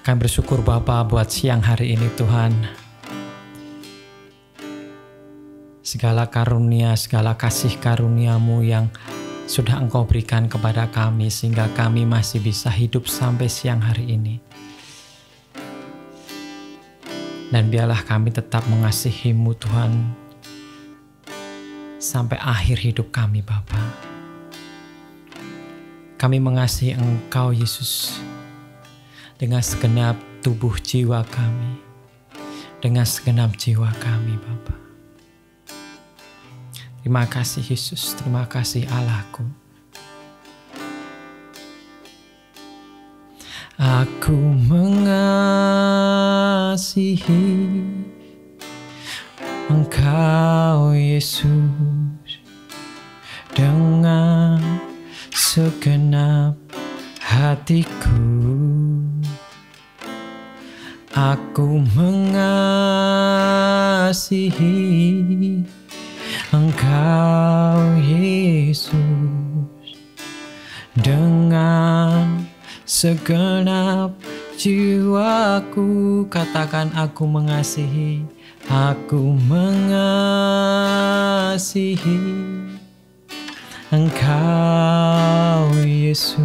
Kami bersyukur Bapa buat siang hari ini Tuhan. Segala karunia, segala kasih karunia-Mu yang sudah Engkau berikan kepada kami sehingga kami masih bisa hidup sampai siang hari ini. Dan biarlah kami tetap mengasihi-Mu Tuhan sampai akhir hidup kami Bapa. Kami mengasihi Engkau Yesus dengan segenap tubuh jiwa kami, dengan segenap jiwa kami Bapa. Terima kasih Yesus, terima kasih Allahku. Aku mengasihi Engkau Yesus dengan segenap hatiku. Aku mengasihi Engkau Yesus dengan segenap jiwaku. Katakan aku mengasihi, aku mengasihi Engkau Yesus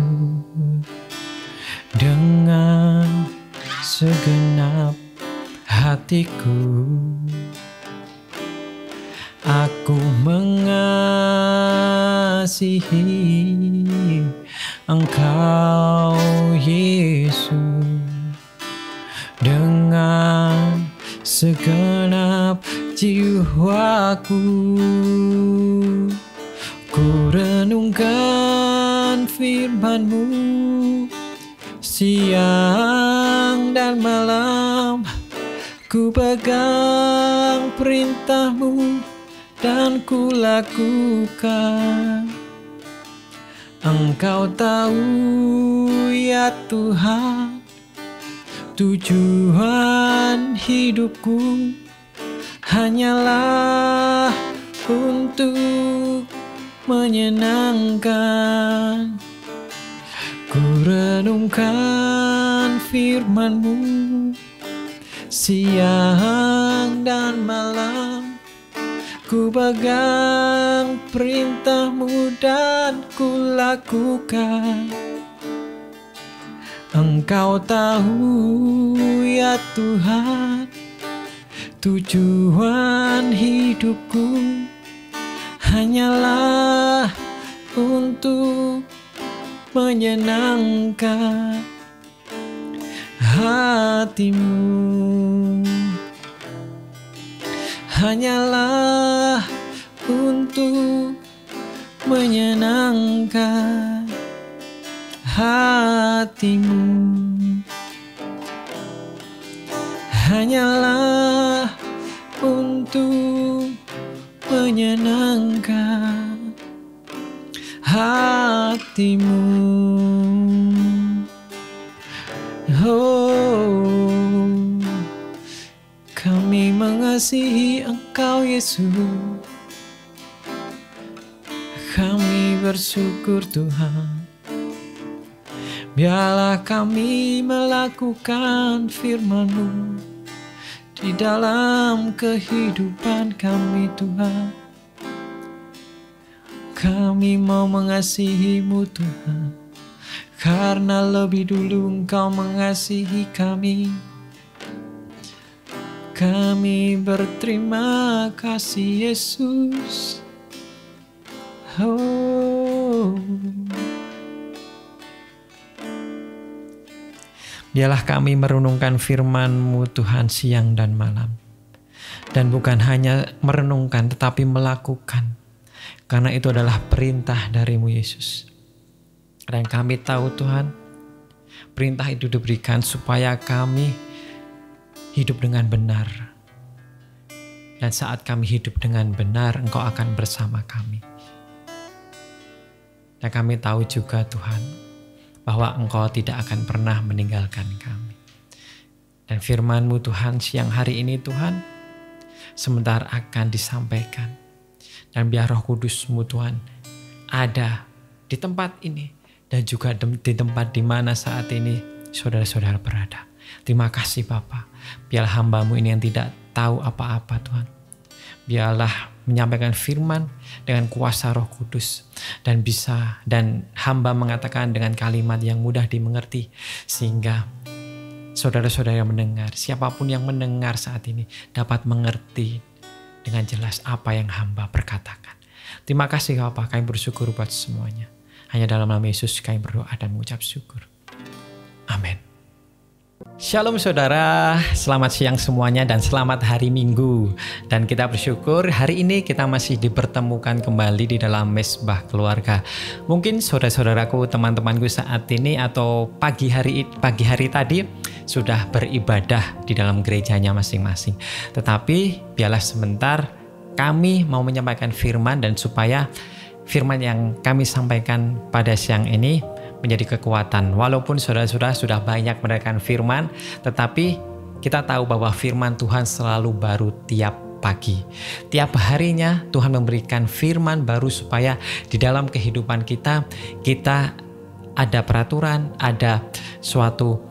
dengan segenap hatiku. Aku mengasihi Engkau Yesus dengan segenap jiwaku. Ku renungkan firman-Mu siang dan malam, ku pegang perintah-Mu dan ku lakukan. Engkau tahu ya Tuhan, tujuan hidupku hanyalah untuk menyenangkan. Ku renungkan firman-Mu siang dan malam, ku pegang perintah-Mu dan ku lakukan. Engkau tahu ya Tuhan, tujuan hidupku hanyalah untuk menyenangkan hati-Mu. Hanyalah untuk menyenangkan hati-Mu. Hanyalah untuk menyenangkan hati-Mu. Oh, kami mengasihi Engkau Yesus. Kami bersyukur Tuhan. Biarlah kami melakukan firman-Mu di dalam kehidupan kami Tuhan. Kami mau mengasihi-Mu Tuhan, karena lebih dulu Engkau mengasihi kami. Kami berterima kasih Yesus. Oh. Biarlah kami merenungkan firman-Mu Tuhan siang dan malam. Dan bukan hanya merenungkan tetapi melakukan. Karena itu adalah perintah dari-Mu Yesus. Dan kami tahu Tuhan, perintah itu diberikan supaya kami hidup dengan benar. Dan saat kami hidup dengan benar, Engkau akan bersama kami. Dan kami tahu juga Tuhan, bahwa Engkau tidak akan pernah meninggalkan kami. Dan firman-Mu Tuhan siang hari ini Tuhan, sebentar akan disampaikan. Dan biar Roh Kudus-Mu Tuhan ada di tempat ini dan juga di tempat di mana saat ini saudara-saudara berada. Terima kasih Bapa. Biarlah hamba-Mu ini yang tidak tahu apa-apa Tuhan. Biarlah menyampaikan firman dengan kuasa Roh Kudus dan hamba mengatakan dengan kalimat yang mudah dimengerti sehingga saudara-saudara yang mendengar, siapapun yang mendengar saat ini dapat mengerti dengan jelas apa yang hamba perkatakan. Terima kasih Bapa, kami bersyukur buat semuanya. Hanya dalam nama Yesus kami berdoa dan mengucap syukur. Amin. Shalom saudara, selamat siang semuanya dan selamat hari Minggu. Dan kita bersyukur hari ini kita masih dipertemukan kembali di dalam Mesbah Keluarga. Mungkin saudara-saudaraku, teman-temanku saat ini atau pagi hari tadi sudah beribadah di dalam gerejanya masing-masing. Tetapi biarlah sebentar kami mau menyampaikan firman dan supaya firman yang kami sampaikan pada siang ini menjadi kekuatan. Walaupun saudara-saudara sudah banyak mendengarkan firman, tetapi kita tahu bahwa firman Tuhan selalu baru tiap pagi. Tiap harinya Tuhan memberikan firman baru supaya di dalam kehidupan kita ada peraturan, ada suatu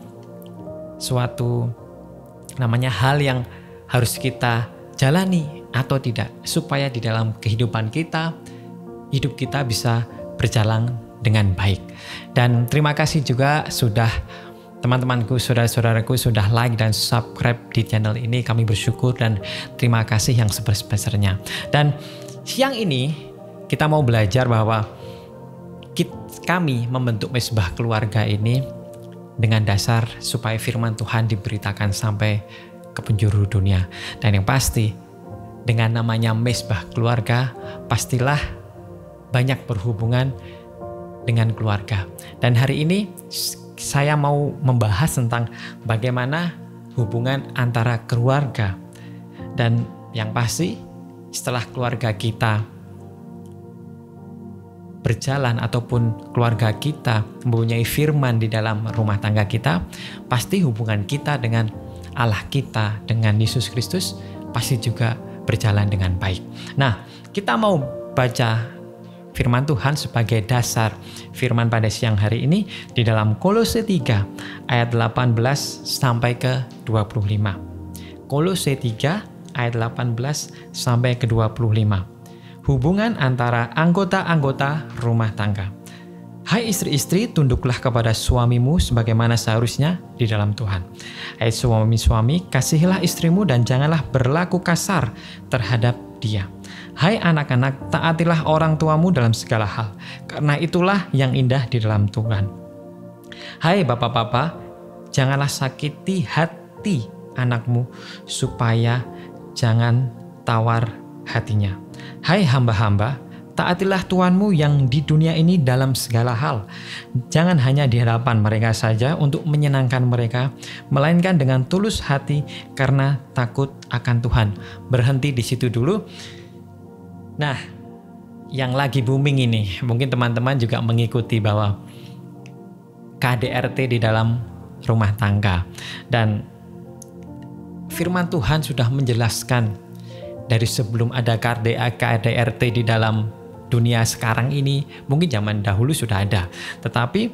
namanya hal yang harus kita jalani atau tidak, supaya di dalam kehidupan kita, hidup kita bisa berjalan dengan baik. Dan terima kasih juga sudah teman-temanku, saudara-saudaraku sudah like dan subscribe di channel ini. Kami bersyukur dan terima kasih yang sebesar-besarnya. Dan siang ini kita mau belajar bahwa kami membentuk Mesbah Keluarga ini dengan dasar supaya firman Tuhan diberitakan sampai ke penjuru dunia. Dan yang pasti dengan namanya Mesbah Keluarga pastilah banyak berhubungan dengan keluarga. Dan hari ini saya mau membahas tentang bagaimana hubungan antara keluarga. Dan yang pasti setelah keluarga kita berjalan ataupun keluarga kita mempunyai firman di dalam rumah tangga kita, pasti hubungan kita dengan Allah kita, dengan Yesus Kristus pasti juga berjalan dengan baik. Nah, kita mau baca firman Tuhan sebagai dasar firman pada siang hari ini di dalam Kolose 3 ayat 18 sampai ke 25. Kolose 3 ayat 18 sampai ke 25. Hubungan antara anggota-anggota rumah tangga. Hai istri-istri, tunduklah kepada suamimu sebagaimana seharusnya di dalam Tuhan. Hai suami-suami, kasihilah istrimu dan janganlah berlaku kasar terhadap dia. Hai anak-anak, taatilah orang tuamu dalam segala hal, karena itulah yang indah di dalam Tuhan. Hai bapak-bapak, janganlah sakiti hati anakmu, supaya jangan tawar hatinya. Hai hamba-hamba, taatilah Tuhanmu yang di dunia ini dalam segala hal. Jangan hanya di hadapan mereka saja untuk menyenangkan mereka, melainkan dengan tulus hati karena takut akan Tuhan. Berhenti di situ dulu. Nah, yang lagi booming ini, mungkin teman-teman juga mengikuti bahwa KDRT di dalam rumah tangga. Dan firman Tuhan sudah menjelaskan dari sebelum ada KDRT di dalam dunia sekarang ini, mungkin zaman dahulu sudah ada. Tetapi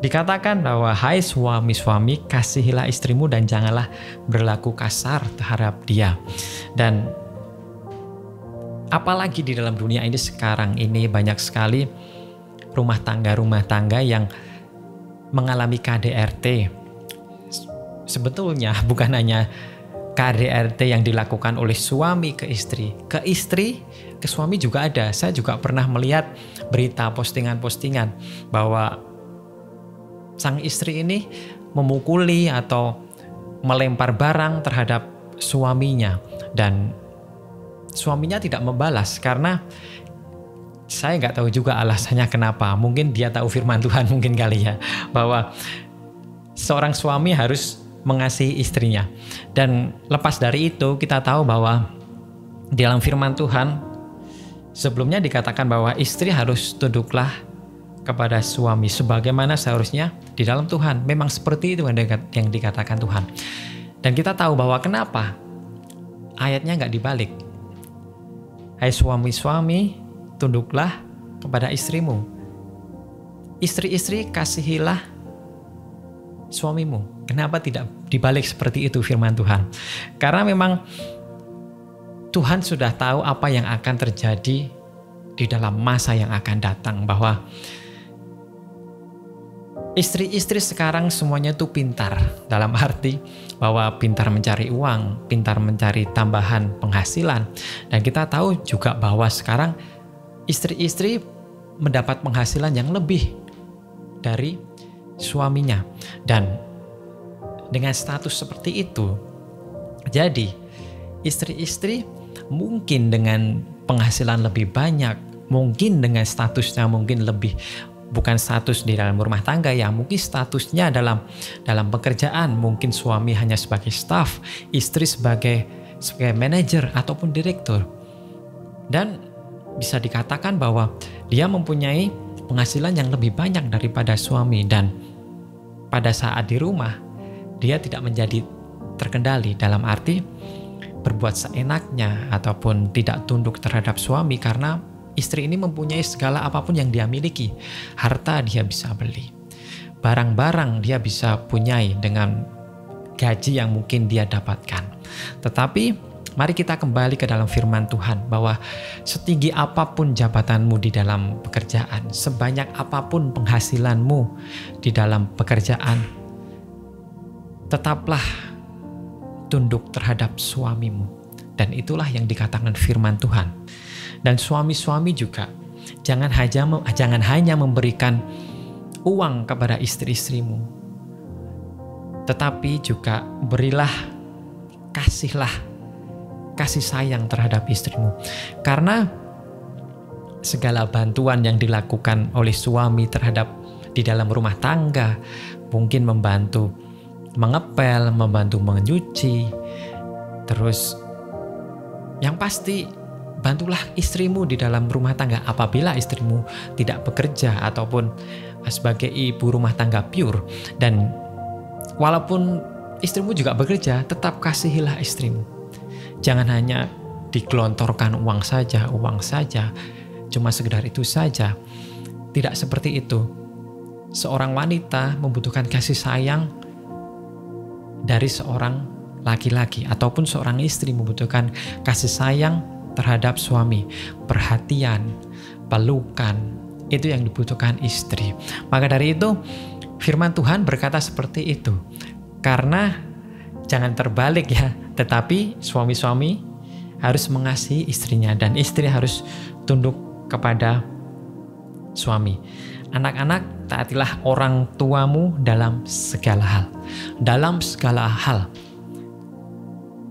dikatakan bahwa hai suami-suami, kasihilah istrimu dan janganlah berlaku kasar terhadap dia. Dan apalagi di dalam dunia ini sekarang ini banyak sekali rumah tangga yang mengalami KDRT. Sebetulnya bukan hanya KDRT yang dilakukan oleh suami ke istri ke suami juga ada. Saya juga pernah melihat berita postingan-postingan bahwa sang istri ini memukuli atau melempar barang terhadap suaminya dan suaminya tidak membalas karena saya nggak tahu juga alasannya kenapa. Mungkin dia tahu firman Tuhan mungkin kali ya, bahwa seorang suami harus mengasihi istrinya. Dan lepas dari itu kita tahu bahwa di dalam firman Tuhan sebelumnya dikatakan bahwa istri harus tunduklah kepada suami sebagaimana seharusnya di dalam Tuhan. Memang seperti itu yang dikatakan Tuhan. Dan kita tahu bahwa kenapa ayatnya nggak dibalik. Hai suami-suami, tunduklah kepada istrimu. Istri-istri, kasihilah suamimu. Kenapa tidak dibalik seperti itu firman Tuhan? Karena memang Tuhan sudah tahu apa yang akan terjadi di dalam masa yang akan datang, bahwa istri-istri sekarang semuanya tuh pintar, dalam arti bahwa pintar mencari uang, pintar mencari tambahan penghasilan. Dan kita tahu juga bahwa sekarang istri-istri mendapat penghasilan yang lebih dari suaminya. Dan dengan status seperti itu, jadi istri-istri mungkin dengan penghasilan lebih banyak, mungkin dengan statusnya mungkin lebih, bukan status di dalam rumah tangga ya, mungkin statusnya dalam pekerjaan, mungkin suami hanya sebagai staff, istri sebagai manajer ataupun direktur. Dan bisa dikatakan bahwa dia mempunyai penghasilan yang lebih banyak daripada suami, dan pada saat di rumah dia tidak menjadi terkendali, dalam arti berbuat seenaknya ataupun tidak tunduk terhadap suami, karena istri ini mempunyai segala apapun yang dia miliki. Harta dia bisa beli, barang-barang dia bisa punyai dengan gaji yang mungkin dia dapatkan. Tetapi mari kita kembali ke dalam firman Tuhan, bahwa setinggi apapun jabatanmu di dalam pekerjaan, sebanyak apapun penghasilanmu di dalam pekerjaan, tetaplah tunduk terhadap suamimu. Dan itulah yang dikatakan firman Tuhan. Dan suami-suami juga jangan hanya memberikan uang kepada istri-istrimu, tetapi juga berilah, kasih sayang terhadap istrimu. Karena segala bantuan yang dilakukan oleh suami terhadap di dalam rumah tangga, mungkin membantu mengepel, membantu mencuci, terus yang pasti bantulah istrimu di dalam rumah tangga. Apabila istrimu tidak bekerja ataupun sebagai ibu rumah tangga pure, dan walaupun istrimu juga bekerja, tetap kasihilah istrimu. Jangan hanya digelontorkan uang saja, cuma sekedar itu saja. Tidak seperti itu. Seorang wanita membutuhkan kasih sayang dari seorang laki-laki, ataupun seorang istri membutuhkan kasih sayang terhadap suami. Perhatian, pelukan, itu yang dibutuhkan istri. Maka dari itu firman Tuhan berkata seperti itu. Karena jangan terbalik ya, tetapi suami-suami harus mengasihi istrinya, dan istri harus tunduk kepada suami. Anak-anak, taatilah orang tuamu dalam segala hal. Dalam segala hal.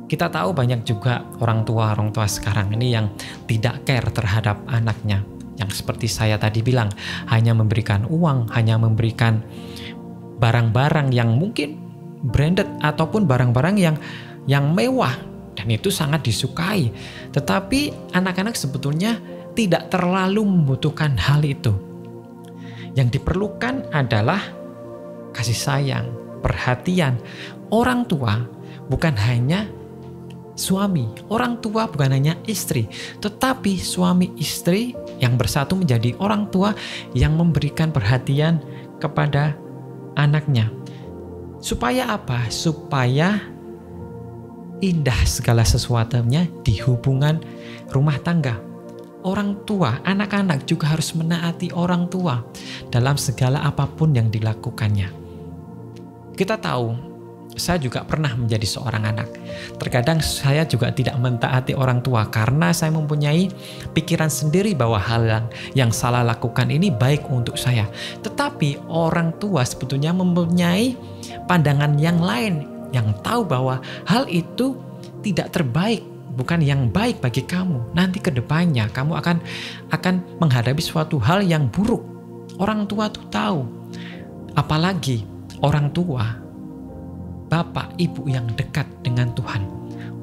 Kita tahu banyak juga orang tua sekarang ini yang tidak care terhadap anaknya. Yang seperti saya tadi bilang, hanya memberikan uang, hanya memberikan barang-barang yang mungkin branded ataupun barang-barang yang mewah, dan itu sangat disukai. Tetapi anak-anak sebetulnya tidak terlalu membutuhkan hal itu. Yang diperlukan adalah kasih sayang, perhatian. Orang tua bukan hanya suami, orang tua bukan hanya istri, tetapi suami istri yang bersatu menjadi orang tua yang memberikan perhatian kepada anaknya. Supaya apa? Supaya indah segala sesuatunya di hubungan rumah tangga. Orang tua, anak-anak juga harus menaati orang tua dalam segala apapun yang dilakukannya. Kita tahu, saya juga pernah menjadi seorang anak. Terkadang saya juga tidak mentaati orang tua karena saya mempunyai pikiran sendiri bahwa hal yang salah lakukan ini baik untuk saya. Tetapi orang tua sebetulnya mempunyai pandangan yang lain, yang tahu bahwa hal itu tidak terbaik, bukan yang baik bagi kamu. Nanti ke depannya kamu akan menghadapi suatu hal yang buruk. Orang tua tuh tahu. Apalagi orang tua, bapak, ibu yang dekat dengan Tuhan,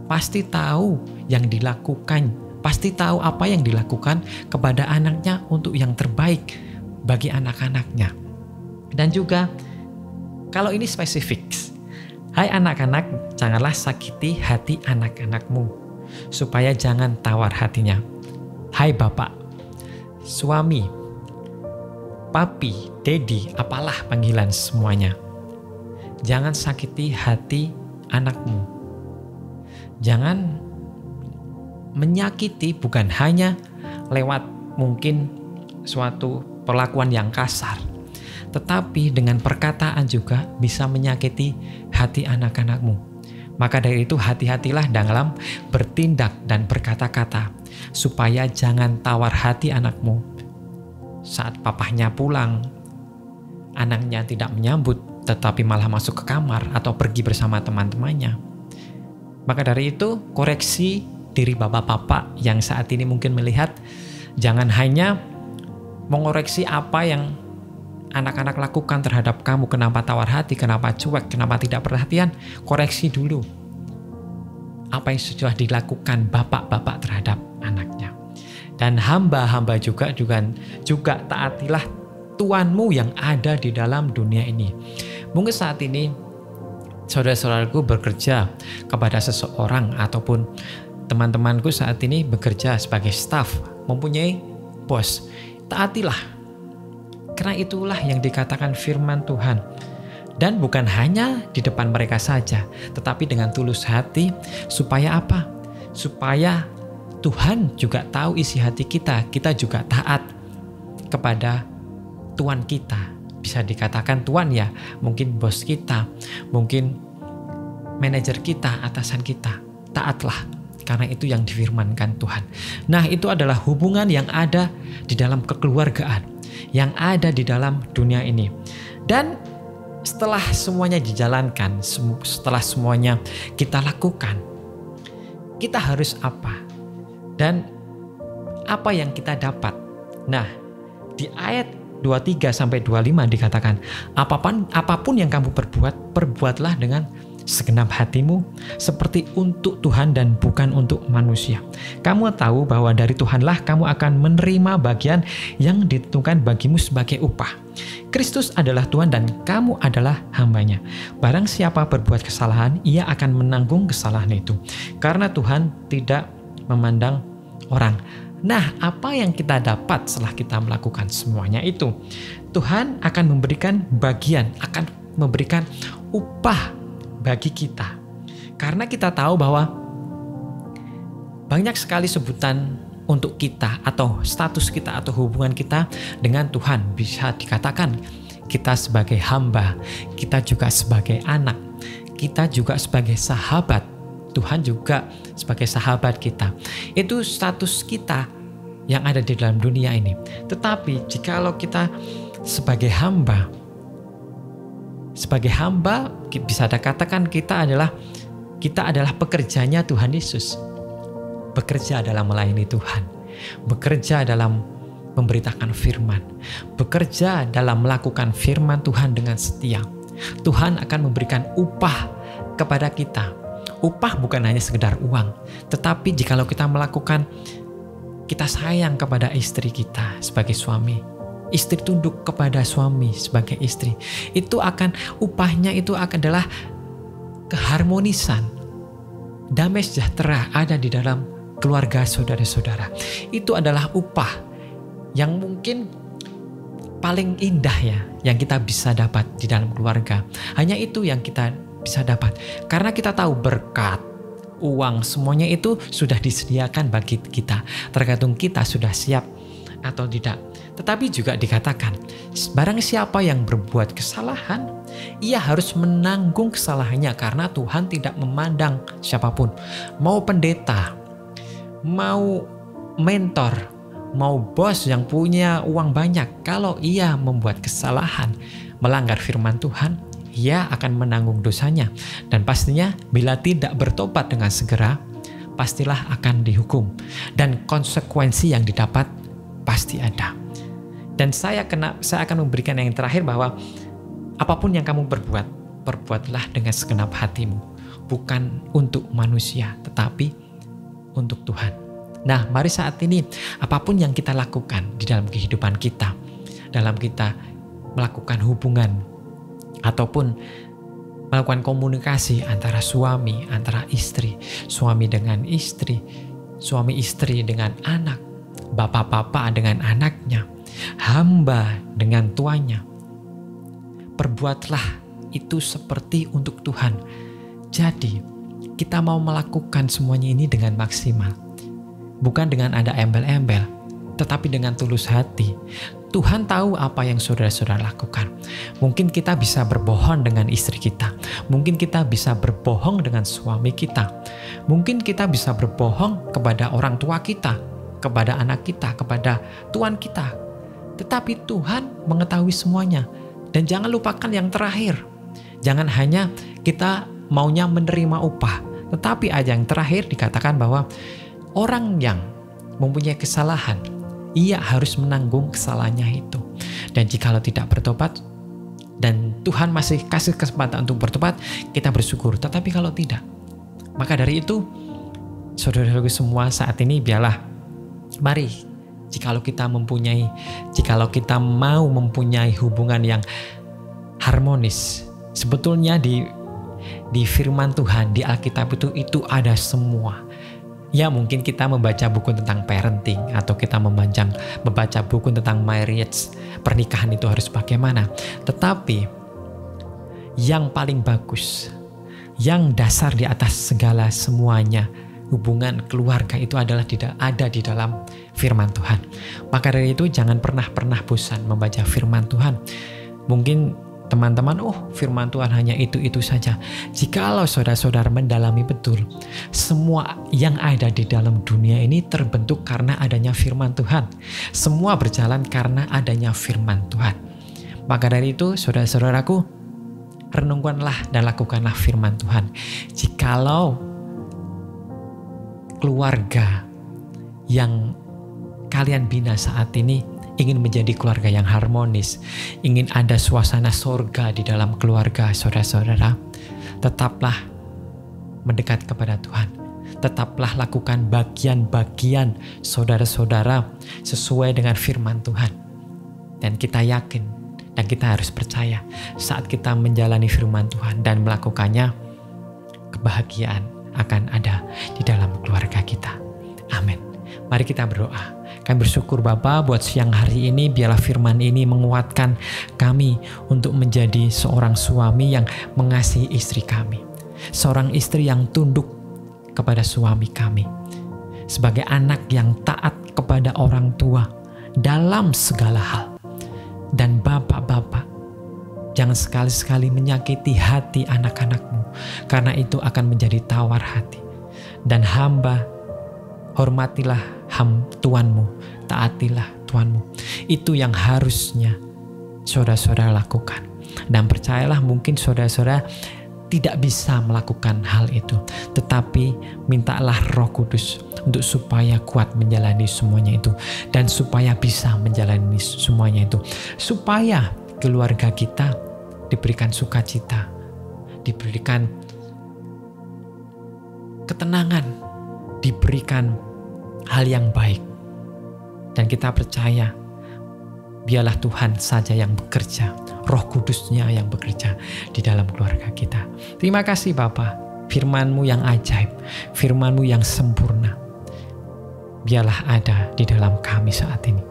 pasti tahu yang dilakukan, pasti tahu apa yang dilakukan kepada anaknya untuk yang terbaik bagi anak-anaknya. Dan juga kalau ini spesifik, hai anak-anak, janganlah sakiti hati anak-anakmu, supaya jangan tawar hatinya. Hai bapak, suami, papi, dedi, apalah panggilan semuanya. Jangan sakiti hati anakmu. Jangan menyakiti bukan hanya lewat mungkin suatu perlakuan yang kasar, tetapi dengan perkataan juga bisa menyakiti hati anak-anakmu. Maka dari itu hati-hatilah dalam bertindak dan berkata-kata, supaya jangan tawar hati anakmu. Saat papahnya pulang, anaknya tidak menyambut, tetapi malah masuk ke kamar atau pergi bersama teman-temannya. Maka dari itu, koreksi diri bapak-bapak yang saat ini mungkin melihat, jangan hanya mengoreksi apa yang anak-anak lakukan terhadap kamu, kenapa tawar hati, kenapa cuek, kenapa tidak perhatian. Koreksi dulu apa yang sudah dilakukan bapak-bapak terhadap anaknya. Dan hamba-hamba juga taatilah Tuanmu yang ada di dalam dunia ini. Mungkin saat ini saudara-saudaraku bekerja kepada seseorang, ataupun teman-temanku saat ini bekerja sebagai staf, mempunyai bos. Taatilah, karena itulah yang dikatakan firman Tuhan. Dan bukan hanya di depan mereka saja, tetapi dengan tulus hati. Supaya apa? Supaya Tuhan juga tahu isi hati kita. Kita juga taat kepada Tuan kita. Bisa dikatakan Tuan ya, mungkin bos kita, mungkin manajer kita, atasan kita. Taatlah, karena itu yang difirmankan Tuhan. Nah, itu adalah hubungan yang ada di dalam kekeluargaan, yang ada di dalam dunia ini. Dan setelah semuanya dijalankan, setelah semuanya kita lakukan, kita harus apa? Dan apa yang kita dapat? Nah, di ayat 23-25 dikatakan, apapun yang kamu perbuat, perbuatlah dengan segenap hatimu seperti untuk Tuhan dan bukan untuk manusia. Kamu tahu bahwa dari Tuhanlah kamu akan menerima bagian yang ditentukan bagimu sebagai upah. Kristus adalah Tuhan dan kamu adalah hambanya. Barang siapa berbuat kesalahan, ia akan menanggung kesalahan itu. Karena Tuhan tidak memandang orang. Nah, apa yang kita dapat setelah kita melakukan semuanya itu? Tuhan akan memberikan bagian, akan memberikan upah bagi kita. Karena kita tahu bahwa banyak sekali sebutan untuk kita, atau status kita, atau hubungan kita dengan Tuhan. Bisa dikatakan kita sebagai hamba, kita juga sebagai anak, kita juga sebagai sahabat. Tuhan juga sebagai sahabat kita. Itu status kita yang ada di dalam dunia ini. Tetapi jikalau kita sebagai hamba bisa dikatakan kita adalah pekerjanya Tuhan Yesus. Bekerja dalam melayani Tuhan, bekerja dalam memberitakan firman, bekerja dalam melakukan firman Tuhan dengan setia. Tuhan akan memberikan upah kepada kita. Upah bukan hanya sekedar uang, tetapi jikalau kita melakukan, kita sayang kepada istri kita sebagai suami, istri tunduk kepada suami sebagai istri, itu akan upahnya itu adalah keharmonisan, damai sejahtera ada di dalam keluarga saudara-saudara. Itu adalah upah yang mungkin paling indah ya, yang kita bisa dapat di dalam keluarga. Hanya itu yang kita bisa dapat, karena kita tahu berkat, uang, semuanya itu sudah disediakan bagi kita. Tergantung kita sudah siap atau tidak. Tetapi juga dikatakan, barang siapa yang berbuat kesalahan, ia harus menanggung kesalahannya, karena Tuhan tidak memandang siapapun. Mau pendeta, mau mentor, mau bos yang punya uang banyak, kalau ia membuat kesalahan, melanggar firman Tuhan, ia akan menanggung dosanya. Dan pastinya bila tidak bertobat dengan segera, pastilah akan dihukum. Dan konsekuensi yang didapat pasti ada. Dan saya akan memberikan yang terakhir, bahwa apapun yang kamu berbuat, perbuatlah dengan segenap hatimu. Bukan untuk manusia, tetapi untuk Tuhan. Nah, mari saat ini, apapun yang kita lakukan di dalam kehidupan kita, dalam kita melakukan hubungan, ataupun melakukan komunikasi antara suami, antara istri, suami dengan istri, suami istri dengan anak, bapak-bapak dengan anaknya, hamba dengan tuannya. Perbuatlah itu seperti untuk Tuhan. Jadi kita mau melakukan semuanya ini dengan maksimal. Bukan dengan ada embel-embel, tetapi dengan tulus hati. Tuhan tahu apa yang saudara-saudara lakukan. Mungkin kita bisa berbohong dengan istri kita. Mungkin kita bisa berbohong dengan suami kita. Mungkin kita bisa berbohong kepada orang tua kita, kepada anak kita, kepada Tuhan kita. Tetapi Tuhan mengetahui semuanya. Dan jangan lupakan yang terakhir. Jangan hanya kita maunya menerima upah. Tetapi aja yang terakhir dikatakan bahwa orang yang mempunyai kesalahan, ia harus menanggung kesalahannya itu. Dan jikalau tidak bertobat, dan Tuhan masih kasih kesempatan untuk bertobat, kita bersyukur. Tetapi kalau tidak, maka dari itu, saudara-saudaraku semua saat ini biarlah, mari, jikalau kita mau mempunyai hubungan yang harmonis, sebetulnya di firman Tuhan, di Alkitab itu ada semua. Ya, mungkin kita membaca buku tentang parenting, atau kita membaca buku tentang marriage, pernikahan itu harus bagaimana. Tetapi yang paling bagus, yang dasar di atas segala semuanya, hubungan keluarga itu adalah ada di dalam firman Tuhan. Maka dari itu jangan pernah bosan membaca firman Tuhan. Mungkin teman-teman, firman Tuhan hanya itu saja. Jikalau saudara-saudara mendalami betul, semua yang ada di dalam dunia ini terbentuk karena adanya firman Tuhan. Semua berjalan karena adanya firman Tuhan. Maka dari itu, saudara-saudaraku, renungkanlah dan lakukanlah firman Tuhan. Jikalau keluarga yang kalian bina saat ini ingin menjadi keluarga yang harmonis, ingin ada suasana sorga di dalam keluarga saudara-saudara, tetaplah mendekat kepada Tuhan. Tetaplah lakukan bagian-bagian saudara-saudara sesuai dengan firman Tuhan. Dan kita yakin dan kita harus percaya saat kita menjalani firman Tuhan dan melakukannya, kebahagiaan akan ada di dalam keluarga kita. Amin. Mari kita berdoa. Kami bersyukur Bapa buat siang hari ini, biarlah firman ini menguatkan kami untuk menjadi seorang suami yang mengasihi istri kami. Seorang istri yang tunduk kepada suami kami. Sebagai anak yang taat kepada orang tua dalam segala hal. Dan Bapak-bapak, jangan sekali-sekali menyakiti hati anak-anakmu, karena itu akan menjadi tawar hati. Dan hamba, hormatilah Tuanmu, taatilah Tuanmu. Itu yang harusnya saudara-saudara lakukan. Dan percayalah, mungkin saudara-saudara tidak bisa melakukan hal itu, tetapi mintalah Roh Kudus untuk supaya kuat menjalani semuanya itu, dan supaya bisa menjalani semuanya itu, supaya keluarga kita diberikan sukacita, diberikan ketenangan, diberikan hal yang baik. Dan kita percaya biarlah Tuhan saja yang bekerja, Roh Kudusnya yang bekerja di dalam keluarga kita. Terima kasih Bapa, firman-Mu yang ajaib, firman-Mu yang sempurna, biarlah ada di dalam kami saat ini.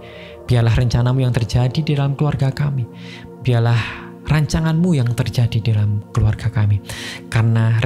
Biarlah rencana-Mu yang terjadi di dalam keluarga kami, biarlah rancangan-Mu yang terjadi di dalam keluarga kami. Karena